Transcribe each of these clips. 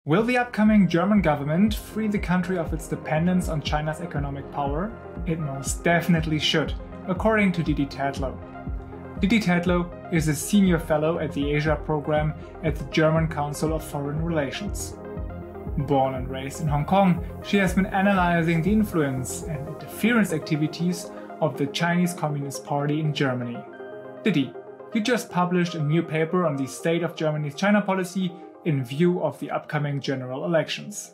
Will the upcoming German government free the country of its dependence on China's economic power? It most definitely should, according to Didi Tatlow. Didi Tatlow is a senior fellow at the Asia program at the German Council of Foreign Relations. Born and raised in Hong Kong, she has been analyzing the influence and interference activities of the Chinese Communist Party in Germany. Didi, you just published a new paper on the state of Germany's China policy in view of the upcoming general elections.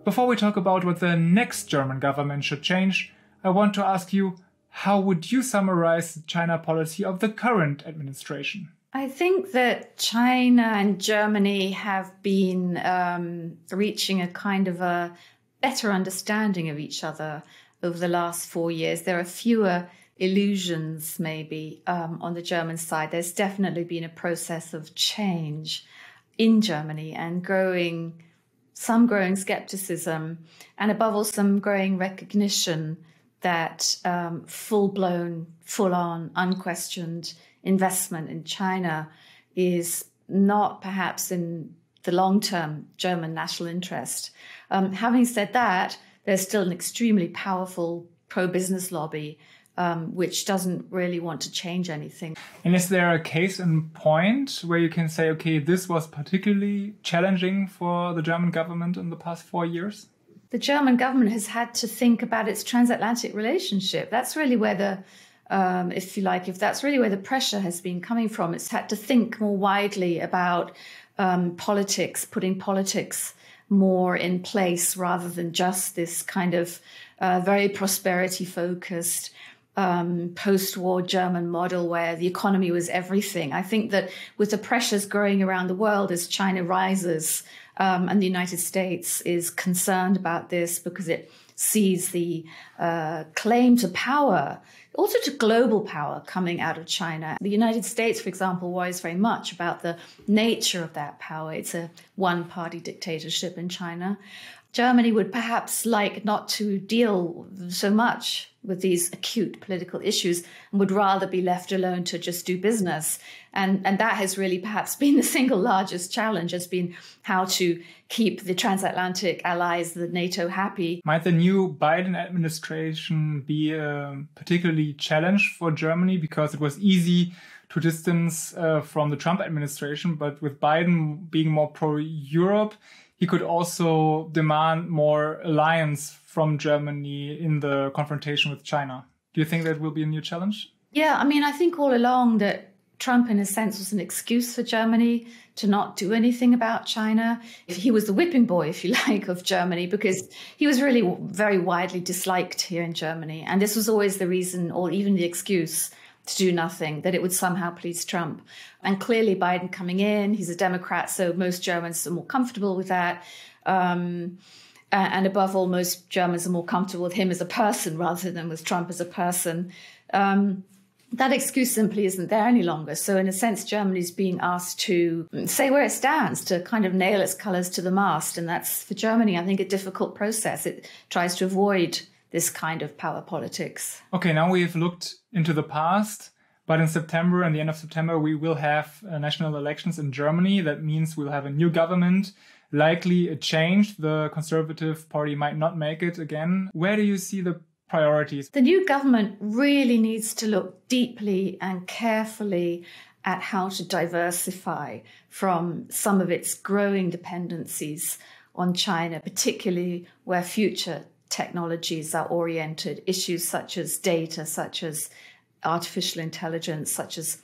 Before we talk about what the next German government should change, I want to ask you, how would you summarize the China policy of the current administration? I think that China and Germany have been reaching a kind of a better understanding of each other over the last 4 years. There are fewer illusions, maybe, on the German side. There's definitely been a process of change in Germany and some growing skepticism, and above all, some growing recognition that full-blown, full-on, unquestioned investment in China is not perhaps in the long-term German national interest. Having said that, there's still an extremely powerful pro-business lobby which doesn't really want to change anything. And is there a case in point where you can say, okay, this was particularly challenging for the German government in the past 4 years? The German government has had to think about its transatlantic relationship. That's really where if that's really where the pressure has been coming from. It's had to think more widely about politics, putting politics more in place rather than just this kind of very prosperity-focused post-war German model where the economy was everything. I think that with the pressures growing around the world as China rises, and the United States is concerned about this because it sees the claim to power, also to global power, coming out of China. The United States, for example, worries very much about the nature of that power. It's a one-party dictatorship in China. Germany would perhaps like not to deal so much with these acute political issues and would rather be left alone to just do business. And that has really perhaps been the single largest challenge, has been how to keep the transatlantic allies, the NATO, happy. Might the new Biden administration be particularly challenged for Germany because it was easy to distance from the Trump administration, but with Biden being more pro-Europe, he could also demand more alliance from Germany in the confrontation with China. Do you think that will be a new challenge? Yeah, I mean, I think all along that Trump, in a sense, was an excuse for Germany to not do anything about China. He was the whipping boy, if you like, of Germany, because he was really very widely disliked here in Germany. And this was always the reason, or even the excuse, to do nothing, that it would somehow please Trump. And clearly Biden coming in, he's a Democrat, so most Germans are more comfortable with that. And above all, most Germans are more comfortable with him as a person rather than with Trump as a person. That excuse simply isn't there any longer. So in a sense, Germany's being asked to say where it stands, to kind of nail its colours to the mast. And that's, for Germany, I think, a difficult process. It tries to avoid this kind of power politics. Okay, now we've looked into the past, but in September and the end of September, we will have national elections in Germany. That means we'll have a new government, likely a change. The Conservative Party might not make it again. Where do you see the priorities? The new government really needs to look deeply and carefully at how to diversify from some of its growing dependencies on China, particularly where future technologies are oriented, issues such as data, such as artificial intelligence, such as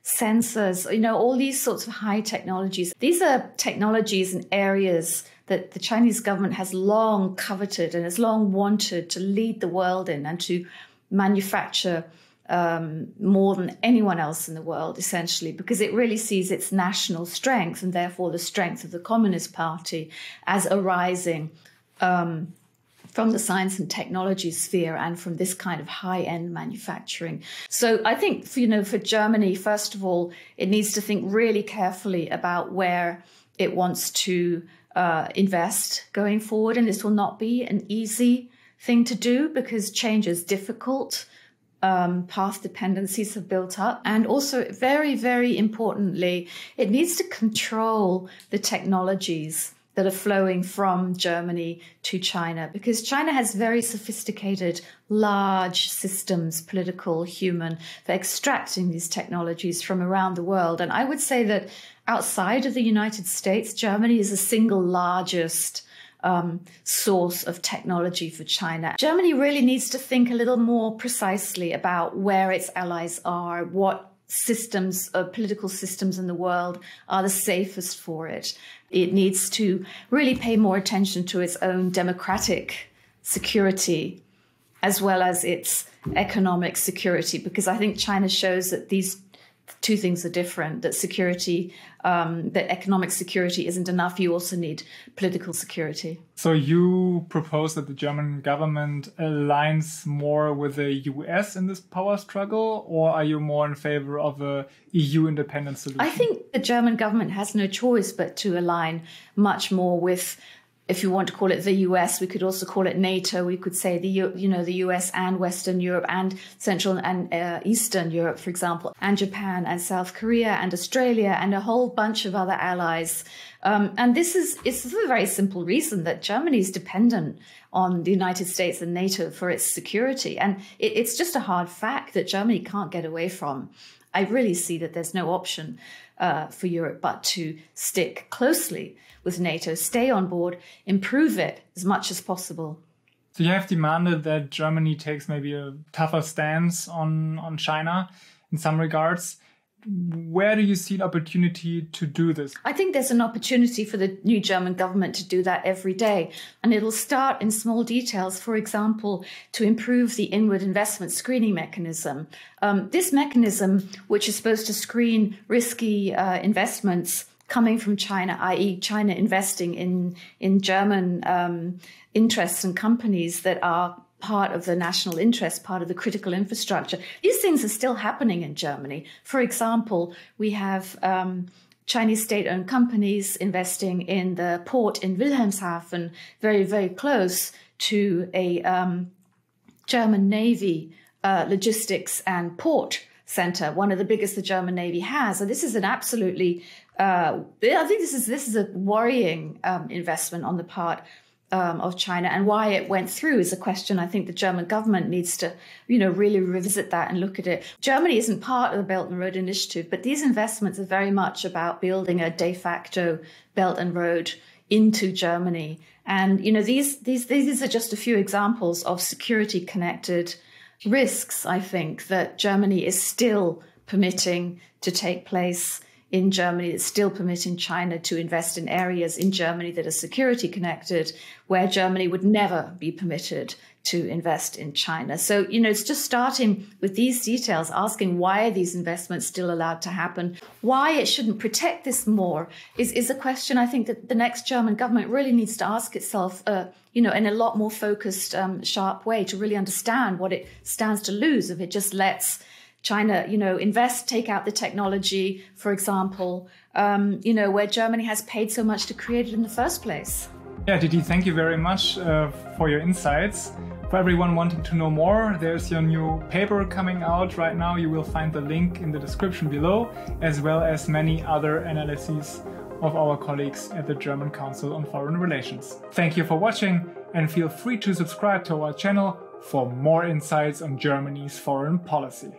sensors, all these sorts of high technologies. These are technologies and areas that the Chinese government has long coveted and has long wanted to lead the world in and to manufacture more than anyone else in the world, essentially, because it really sees its national strength and therefore the strength of the Communist Party as arising from the science and technology sphere and from this kind of high-end manufacturing. So I think, for Germany, first of all, it needs to think really carefully about where it wants to invest going forward. And this will not be an easy thing to do because change is difficult. Path dependencies have built up. And also, very, very importantly, it needs to control the technologies that are flowing from Germany to China, because China has very sophisticated, large systems, political, human, for extracting these technologies from around the world. And I would say that outside of the United States, Germany is the single largest source of technology for China. Germany really needs to think a little more precisely about where its allies are, what systems, political systems in the world are the safest for it. It needs to really pay more attention to its own democratic security as well as its economic security, because I think China shows that these two things are different, that security, that economic security isn't enough. You also need political security. So you propose that the German government aligns more with the US in this power struggle, or are you more in favor of a EU independent solution? I think the German government has no choice but to align much more with, if you want to call it the US, we could also call it NATO. We could say the US and Western Europe and Central and Eastern Europe, for example, and Japan and South Korea and Australia and a whole bunch of other allies. And it's for a very simple reason that Germany is dependent on the United States and NATO for its security. And it's just a hard fact that Germany can't get away from. I really see that there's no option for Europe but to stick closely with NATO, stay on board, improve it as much as possible. So you have demanded that Germany takes maybe a tougher stance on China in some regards. Where do you see an opportunity to do this? I think there's an opportunity for the new German government to do that every day. And it'll start in small details, for example, to improve the inward investment screening mechanism. This mechanism, which is supposed to screen risky investments coming from China, i.e. China investing in German interests and companies that are part of the national interest, part of the critical infrastructure. These things are still happening in Germany. For example, we have Chinese state-owned companies investing in the port in Wilhelmshaven, very, very close to a German Navy logistics and port center, one of the biggest the German Navy has. And this is an absolutely, I think this is a worrying investment on the part of China, and why it went through is a question I think the German government needs to, really revisit that and look at it. Germany isn't part of the Belt and Road Initiative, but these investments are very much about building a de facto Belt and Road into Germany. And, these are just a few examples of security connected risks, I think, that Germany is still permitting to take place in Germany. It's still permitting China to invest in areas in Germany that are security connected, where Germany would never be permitted to invest in China. So, it's just starting with these details, asking why are these investments still allowed to happen, why it shouldn't protect this more is a question I think that the next German government really needs to ask itself, in a lot more focused, sharp way, to really understand what it stands to lose if it just lets China, invest, take out the technology, for example, where Germany has paid so much to create it in the first place. Yeah, Didi, thank you very much for your insights. For everyone wanting to know more, there's your new paper coming out right now. You will find the link in the description below, as well as many other analyses of our colleagues at the German Council on Foreign Relations. Thank you for watching, and feel free to subscribe to our channel for more insights on Germany's foreign policy.